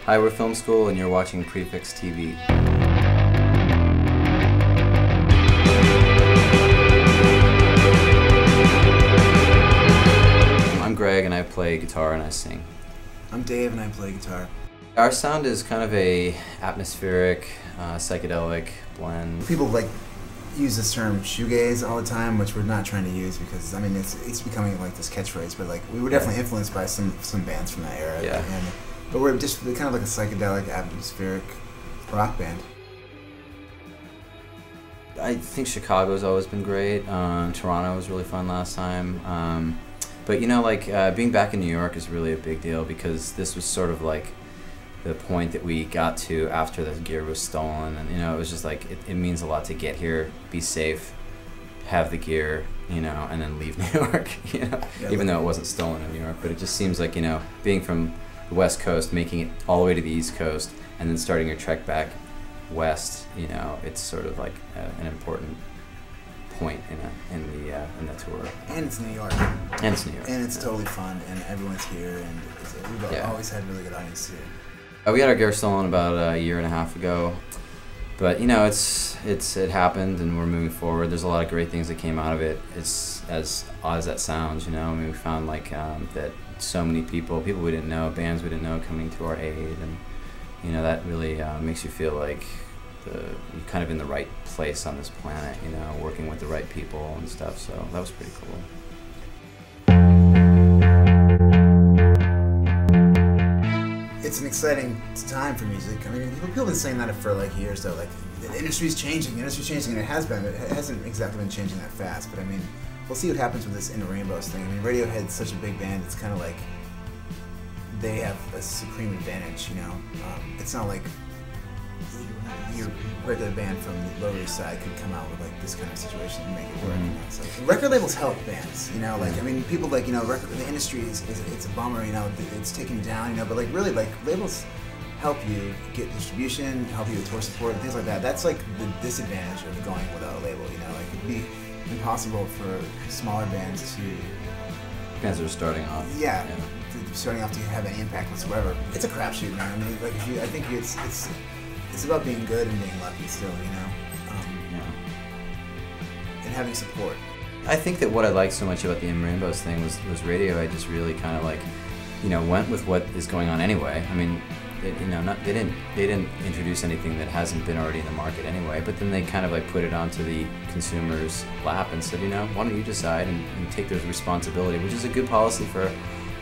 Hi, we're Film School, and you're watching Prefix TV. I'm Greg, and I play guitar and I sing. I'm Dave, and I play guitar. Our sound is kind of a atmospheric, psychedelic blend. People use this term shoegaze all the time, which we're not trying to use because I mean it's becoming like this catchphrase. But we were definitely influenced by some bands from that era. Yeah. But we're just kind of like a psychedelic, atmospheric rock band. I think Chicago's always been great. Toronto was really fun last time. But you know, being back in New York is really a big deal because this was sort of like the point that we got to after the gear was stolen, and you know, it was just like it means a lot to get here, be safe, have the gear, you know, and then leave New York. You know, yeah, even though it wasn't stolen in New York, but it just seems like, you know, being from the West Coast, making it all the way to the East Coast, and then starting your trek back west, you know, it's sort of like an important point in the tour. And it's New York. And it's New York. And it's totally fun, and everyone's here, and we've always had really good audiences here. We had our gear stolen about a year and a half ago, but you know, it happened, and we're moving forward. There's a lot of great things that came out of it. It's as odd as that sounds, you know. I mean, we found that so many people we didn't know, bands we didn't know, coming to our aid, and you know, that really makes you feel like you're kind of in the right place on this planet, you know, working with the right people and stuff. So that was pretty cool. It's an exciting time for music. I mean, people have been saying that for years, though. The industry's changing. The industry's changing, and it has been. It hasn't exactly been changing that fast. But I mean, we'll see what happens with this In the Rainbows thing. I mean, Radiohead's such a big band. It's kind of like they have a supreme advantage. You know, it's not like your regular band from the Lower East Side could come out with this kind of situation and make it work. You know? So record labels help bands. You know, I mean, people you know, the industry it's a bummer. You know, it's taken down. You know, but really labels help you get distribution, help you with tour support and things like that. That's the disadvantage of going without a label. You know, it'd be impossible for smaller bands to. Bands that are starting off. Yeah. Starting off to have any impact whatsoever. It's a crapshoot, man. I mean, I think it's about being good and being lucky still, you know, and having support. I think that what I liked so much about the In Rainbows thing was Radiohead just really kind of you know, went with what is going on anyway. I mean, they didn't introduce anything that hasn't been already in the market anyway. But then they kind of put it onto the consumer's lap and said, you know, why don't you decide and take their responsibility, which is a good policy for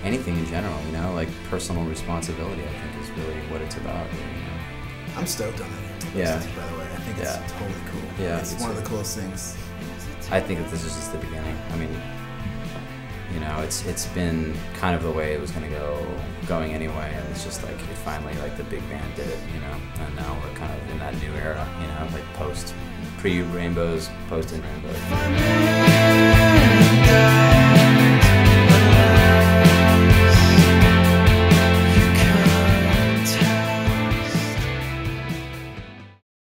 anything in general. You know, personal responsibility. I think is really what it's about. You know? I'm stoked on that. Yeah. By the way, I think it's totally cool. Yeah, it's one of the coolest things. I think that this is just the beginning. I mean, you know, it's been kind of the way it was going anyway, and it's just it finally the big band did it, you know, and now we're kind of in that new era, you know, pre-Rainbows, post-In Rainbows.